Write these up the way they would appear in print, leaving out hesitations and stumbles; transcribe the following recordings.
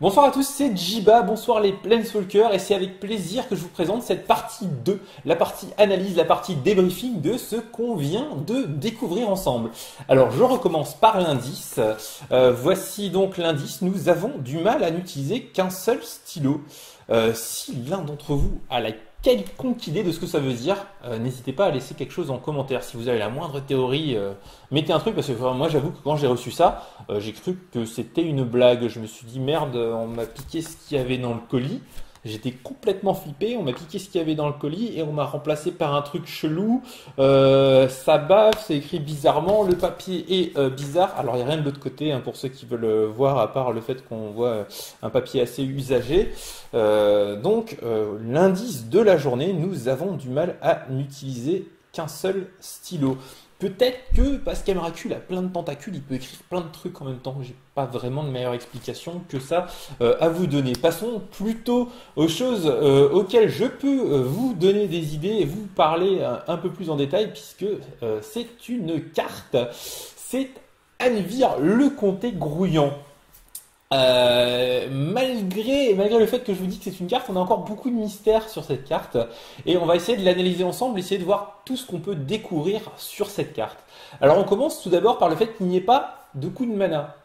Bonsoir à tous, c'est Jiba, bonsoir les Planeswalkers, et c'est avec plaisir que je vous présente cette partie 2, la partie analyse, la partie débriefing de ce qu'on vient de découvrir ensemble. Alors je recommence par l'indice. Voici donc l'indice, nous avons du mal à n'utiliser qu'un seul stylo. Si l'un d'entre vous a la quelconque idée de ce que ça veut dire, n'hésitez pas à laisser quelque chose en commentaire. Si vous avez la moindre théorie, mettez un truc, parce que moi j'avoue que quand j'ai reçu ça, j'ai cru que c'était une blague. Je me suis dit merde, on m'a piqué ce qu'il y avait dans le colis. J'étais complètement flippé, on m'a piqué ce qu'il y avait dans le colis et on m'a remplacé par un truc chelou. Ça bave, c'est écrit bizarrement, le papier est bizarre. Alors il n'y a rien de l'autre côté pour ceux qui veulent voir, à part le fait qu'on voit un papier assez usagé. L'indice de la journée, nous avons du mal à n'utiliser qu'un seul stylo. Peut-être que parce qu'Emrakul a plein de tentacules, il peut écrire plein de trucs en même temps. J'ai pas vraiment de meilleure explication que ça à vous donner. Passons plutôt aux choses auxquelles je peux vous donner des idées et vous parler un peu plus en détail, puisque c'est une carte. C'est Anvir le Comté Grouillant. Malgré le fait que je vous dis que c'est une carte, on a encore beaucoup de mystères sur cette carte et on va essayer de l'analyser ensemble, essayer de voir tout ce qu'on peut découvrir sur cette carte. Alors on commence tout d'abord par le fait qu'il n'y ait pas de coup de mana.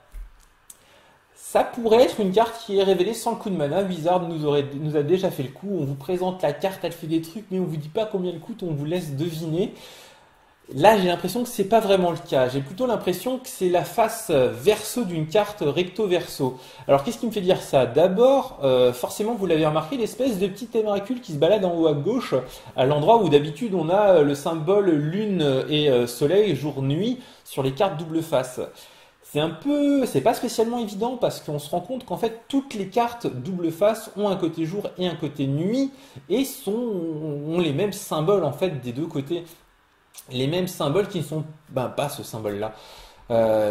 Ça pourrait être une carte qui est révélée sans le coup de mana. Wizard nous a déjà fait le coup, on vous présente la carte, elle fait des trucs mais on vous dit pas combien elle coûte, on vous laisse deviner. Là, j'ai l'impression que c'est pas vraiment le cas. J'ai plutôt l'impression que c'est la face verso d'une carte recto-verso. Alors, qu'est-ce qui me fait dire ça? D'abord, forcément, vous l'avez remarqué, l'espèce de petit émeraude qui se balade en haut à gauche, à l'endroit où d'habitude on a le symbole lune et soleil, jour-nuit, sur les cartes double face. C'est pas spécialement évident parce qu'on se rend compte qu'en fait, toutes les cartes double face ont un côté jour et un côté nuit et ont les mêmes symboles en fait des deux côtés. Les mêmes symboles qui ne sont pas ce symbole-là.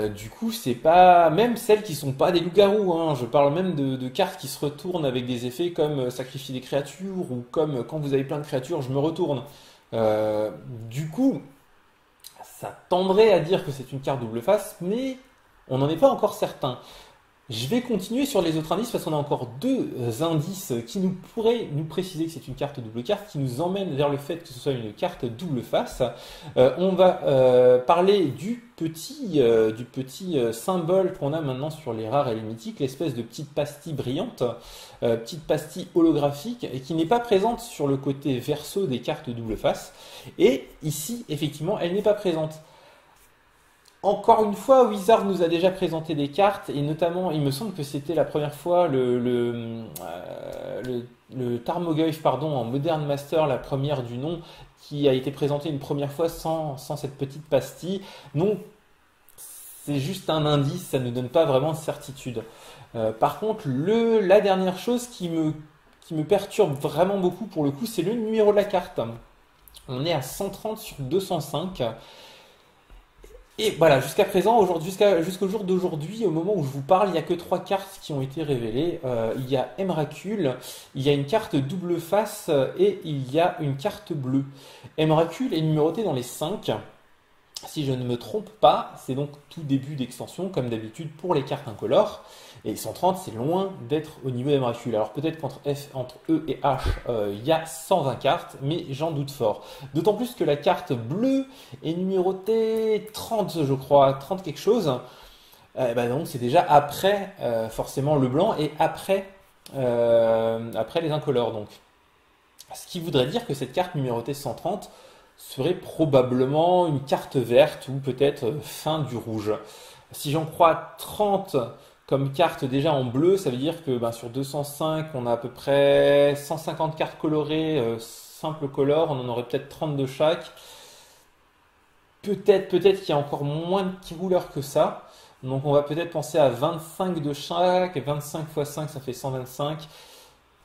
Du coup, c'est pas même celles qui sont pas des loups-garous. Hein. Je parle même de cartes qui se retournent avec des effets comme sacrifier des créatures ou comme quand vous avez plein de créatures, je me retourne. Du coup, ça tendrait à dire que c'est une carte double face, mais on n'en est pas encore certain. Je vais continuer sur les autres indices parce qu'on a encore deux indices qui pourraient nous préciser que c'est une carte double carte, qui nous emmènent vers le fait que ce soit une carte double face. On va parler du petit symbole qu'on a maintenant sur les rares et les mythiques, l'espèce de petite pastille brillante, petite pastille holographique, et qui n'est pas présente sur le côté verso des cartes double face. Et ici, effectivement, elle n'est pas présente. Encore une fois, Wizard nous a déjà présenté des cartes, et notamment, il me semble que c'était la première fois le Tarmogoyf, pardon, en Modern Master, la première du nom, qui a été présenté une première fois sans cette petite pastille. Donc, c'est juste un indice, ça ne donne pas vraiment de certitude. Par contre, la dernière chose qui me perturbe vraiment beaucoup pour le coup, c'est le numéro de la carte. On est à 130 sur 205. Et voilà, jusqu'à présent, jusqu'au jour d'aujourd'hui, au moment où je vous parle, il n'y a que trois cartes qui ont été révélées. Il y a Emrakul, il y a une carte double face et il y a une carte bleue. Emrakul est numéroté dans les 5. Si je ne me trompe pas, c'est donc tout début d'extension, comme d'habitude pour les cartes incolores. Et 130, c'est loin d'être au niveau d'Emrakul. Alors peut-être qu'entre E et H, il y a 120 cartes, mais j'en doute fort. D'autant plus que la carte bleue est numérotée 30, je crois, 30 quelque chose. Donc c'est déjà après forcément le blanc et après les incolores. Donc. Ce qui voudrait dire que cette carte numérotée 130 serait probablement une carte verte ou peut-être fin du rouge. Si j'en crois 30 comme carte déjà en bleu, ça veut dire que sur 205, on a à peu près 150 cartes colorées, simple color, on en aurait peut-être 30 de chaque. Peut-être qu'il y a encore moins de couleurs que ça. Donc on va peut-être penser à 25 de chaque, et 25 x 5, ça fait 125.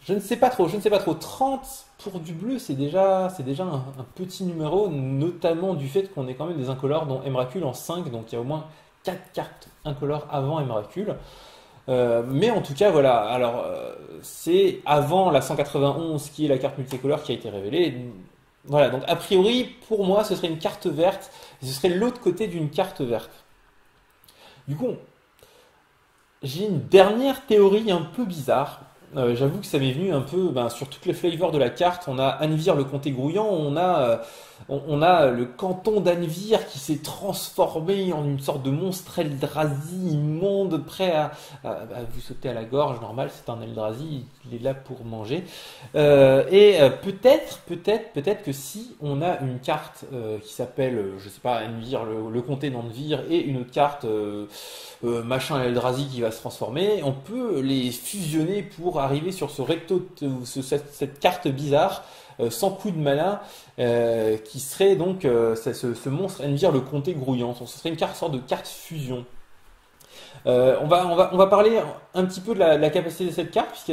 Je ne sais pas trop. 30 pour du bleu, c'est déjà un petit numéro, notamment du fait qu'on ait quand même des incolores dont Emrakul en 5, donc il y a au moins 4 cartes incolores avant Emrakul. Mais en tout cas, voilà. Alors, c'est avant la 191 qui est la carte multicolore qui a été révélée. Voilà, donc a priori, pour moi, ce serait une carte verte, et ce serait l'autre côté d'une carte verte. Du coup, J'ai une dernière théorie un peu bizarre. J'avoue que ça m'est venu un peu sur toutes les flavors de la carte. On a Anvir le comté grouillant, on a le canton d'Anvir qui s'est transformé en une sorte de monstre Eldrazi immonde, prêt à vous sauter à la gorge. Normal, c'est un Eldrazi, il est là pour manger. Peut-être que si on a une carte qui s'appelle, je sais pas, Anvir, le comté d'Anvir, et une autre carte machin Eldrazi qui va se transformer, on peut les fusionner pour arriver sur ce cette carte bizarre sans coup de mana qui serait donc ce monstre Envir le comté grouillant. Donc, ce serait une sorte de carte fusion. On va parler un petit peu de la capacité de cette carte, puisque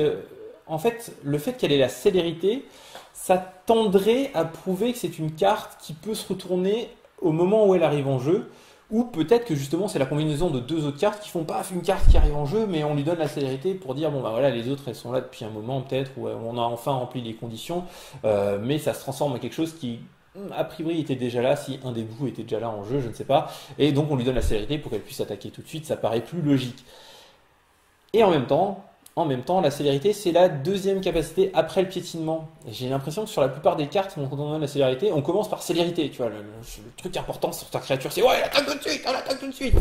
en fait, le fait qu'elle ait la célérité, ça tendrait à prouver que c'est une carte qui peut se retourner au moment où elle arrive en jeu. Ou peut-être que justement c'est la combinaison de deux autres cartes qui font paf une carte qui arrive en jeu, mais on lui donne la célérité pour dire bon bah voilà les autres elles sont là depuis un moment peut-être où on a enfin rempli les conditions, mais ça se transforme en quelque chose qui a priori était déjà là si un des bouts était déjà là en jeu, je ne sais pas, et donc on lui donne la célérité pour qu'elle puisse attaquer tout de suite, ça paraît plus logique. Et en même temps, la célérité, c'est la deuxième capacité après le piétinement. Et j'ai l'impression que sur la plupart des cartes, quand on donne la célérité, on commence par célérité. Tu vois, le truc important sur ta créature, c'est ouais, elle attaque tout de suite, elle attaque tout de suite.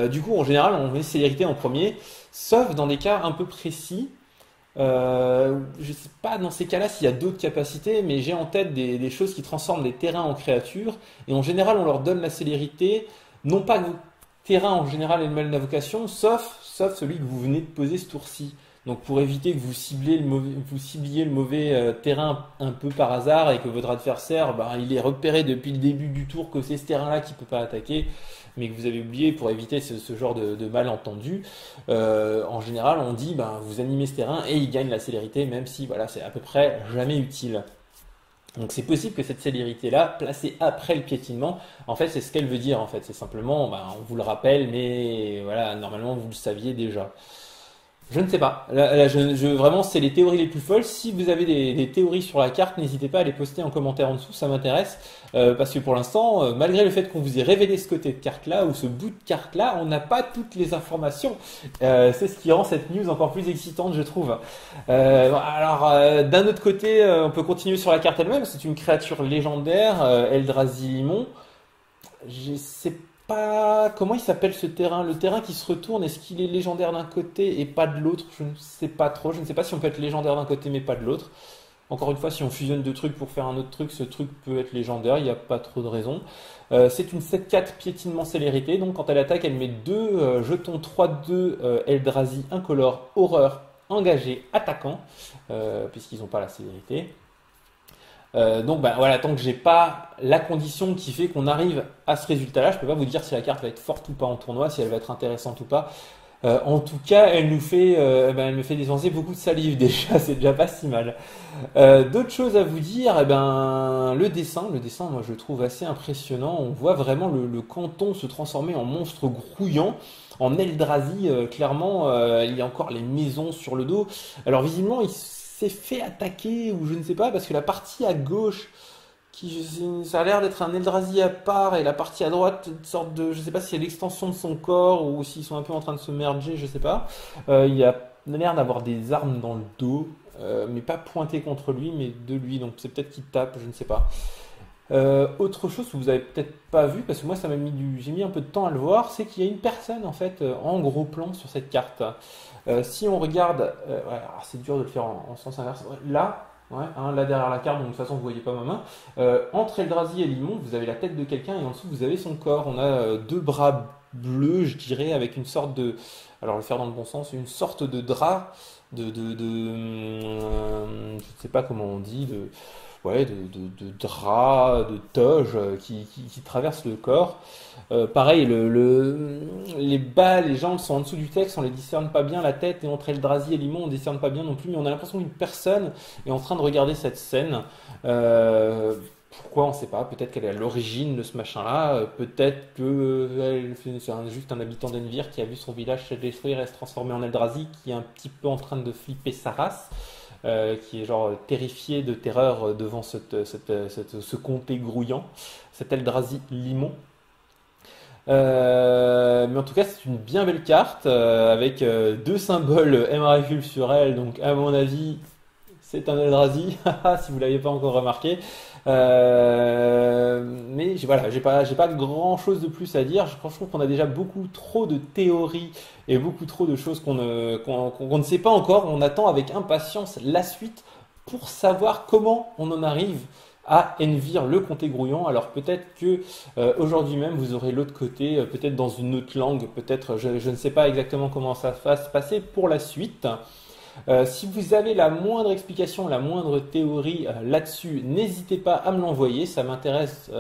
Du coup, en général, on met célérité en premier, sauf dans des cas un peu précis. Je sais pas dans ces cas-là s'il y a d'autres capacités, mais j'ai en tête des choses qui transforment des terrains en créatures. Et en général, on leur donne la célérité, non pas que vos terrains en général aient le mal d'invocation, sauf celui que vous venez de poser ce tour-ci. Donc pour éviter que vous cibliez le mauvais terrain un peu par hasard et que votre adversaire, il est repéré depuis le début du tour que c'est ce terrain-là qui ne peut pas attaquer, mais que vous avez oublié pour éviter ce genre de malentendu. En général, on dit vous animez ce terrain et il gagne la célérité, même si voilà, c'est à peu près jamais utile. Donc c'est possible que cette célérité-là, placée après le piétinement, en fait c'est ce qu'elle veut dire en fait. C'est simplement, on vous le rappelle, mais voilà, normalement vous le saviez déjà. Je ne sais pas. Vraiment, c'est les théories les plus folles. Si vous avez des théories sur la carte, n'hésitez pas à les poster en commentaire en dessous, ça m'intéresse. Parce que pour l'instant, malgré le fait qu'on vous ait révélé ce côté de carte-là ou ce bout de carte-là, on n'a pas toutes les informations. C'est ce qui rend cette news encore plus excitante, je trouve. D'un autre côté, on peut continuer sur la carte elle-même. C'est une créature légendaire, Eldrazi Limon. Je sais pas comment il s'appelle ce terrain. Le terrain qui se retourne, est-ce qu'il est légendaire d'un côté et pas de l'autre? Je ne sais pas trop. Je ne sais pas si on peut être légendaire d'un côté mais pas de l'autre. Encore une fois, si on fusionne deux trucs pour faire un autre truc, ce truc peut être légendaire, il n'y a pas trop de raison. C'est une 7-4 piétinement célérité, donc quand elle attaque, elle met deux jetons 3-2 Eldrazi incolore horreur engagé attaquant, puisqu'ils n'ont pas la célérité. Donc voilà, tant que j'ai pas la condition qui fait qu'on arrive à ce résultat-là, je peux pas vous dire si la carte va être forte ou pas en tournoi, si elle va être intéressante ou pas. En tout cas, elle me fait dépenser beaucoup de salive déjà, c'est déjà pas si mal. D'autres choses à vous dire, le dessin, moi je le trouve assez impressionnant. On voit vraiment le canton se transformer en monstre grouillant, en Eldrazi. Clairement, il y a encore les maisons sur le dos. Alors visiblement, il s'est fait attaquer ou je ne sais pas parce que la partie à gauche ça a l'air d'être un Eldrazi à part et la partie à droite une sorte de je sais pas si c'est l'extension de son corps ou s'ils sont un peu en train de se merger, je sais pas. Il a l'air d'avoir des armes dans le dos, mais pas pointées contre lui mais de lui, donc c'est peut-être qu'il tape, je ne sais pas. Autre chose que vous avez peut-être pas vu, parce que moi j'ai mis un peu de temps à le voir, c'est qu'il y a une personne en fait en gros plan sur cette carte. Si on regarde, ouais, alors c'est dur de le faire en sens inverse. Ouais, là, ouais, là derrière la carte, donc de toute façon vous voyez pas ma main. Entre Eldrazi et Limon, vous avez la tête de quelqu'un et en dessous vous avez son corps. On a deux bras bleus, je dirais, avec une sorte de, alors le faire dans le bon sens, une sorte de drap, je ne sais pas comment on dit, ouais, de drap, de toge qui traverse le corps. Pareil, les jambes sont en dessous du texte, on les discerne pas bien, la tête et entre Eldrazi et Limon on ne discerne pas bien non plus, mais on a l'impression qu'une personne est en train de regarder cette scène. Pourquoi on ne sait pas, peut-être qu'elle est à l'origine de ce machin-là, peut-être que c'est juste un habitant d'Envir qui a vu son village se détruire et se transformer en Eldrazi, qui est un petit peu en train de flipper sa race. Qui est genre terrifié de terreur devant ce comté grouillant, cet Eldrazi Limon. Mais en tout cas, c'est une bien belle carte avec deux symboles Emrakul sur elle. Donc, à mon avis, c'est un Eldrazi, si vous l'avez pas encore remarqué. Mais voilà, j'ai pas grand chose de plus à dire. Je trouve qu'on a déjà beaucoup trop de théories et beaucoup trop de choses qu'on ne sait pas encore. On attend avec impatience la suite pour savoir comment on en arrive à Envir le comté grouillant. Alors peut-être que aujourd'hui même vous aurez l'autre côté, peut-être dans une autre langue, peut-être je ne sais pas exactement comment ça va se passer pour la suite. Si vous avez la moindre explication, la moindre théorie là-dessus, n'hésitez pas à me l'envoyer. Ça m'intéresse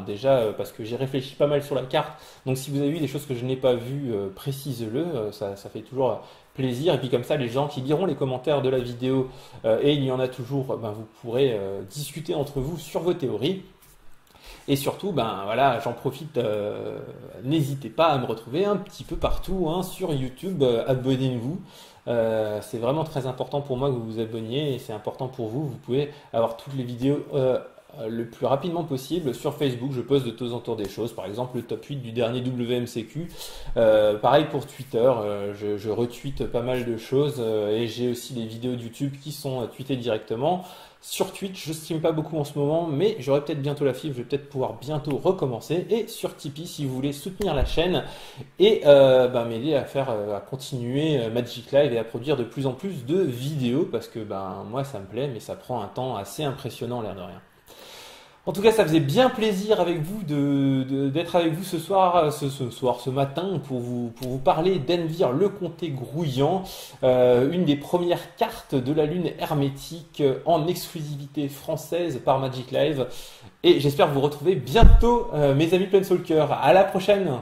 déjà parce que j'ai réfléchi pas mal sur la carte. Donc si vous avez vu des choses que je n'ai pas vues, précisez-le. Ça fait toujours plaisir. Et puis comme ça, les gens qui liront les commentaires de la vidéo, et il y en a toujours, vous pourrez discuter entre vous sur vos théories. Et surtout, voilà, j'en profite, n'hésitez pas à me retrouver un petit peu partout sur YouTube, abonnez-vous. C'est vraiment très important pour moi que vous vous abonniez et c'est important pour vous. Vous pouvez avoir toutes les vidéos le plus rapidement possible sur Facebook. Je poste de temps en temps des choses, par exemple le top 8 du dernier WMCQ. Pareil pour Twitter, je retweete pas mal de choses et j'ai aussi des vidéos de YouTube qui sont tweetées directement. Sur Twitch, je stream pas beaucoup en ce moment, mais j'aurai peut-être bientôt la fibre, je vais peut-être pouvoir bientôt recommencer. Et sur Tipeee, si vous voulez soutenir la chaîne et m'aider à continuer Magic Live et à produire de plus en plus de vidéos, parce que moi ça me plaît, mais ça prend un temps assez impressionnant l'air de rien. En tout cas, ça faisait bien plaisir avec vous d'être avec vous ce soir, ce matin, pour vous parler d'Envir le comté grouillant, une des premières cartes de la lune hermétique en exclusivité française par Magic Live. Et j'espère vous retrouver bientôt, mes amis Planeswalkers. À la prochaine!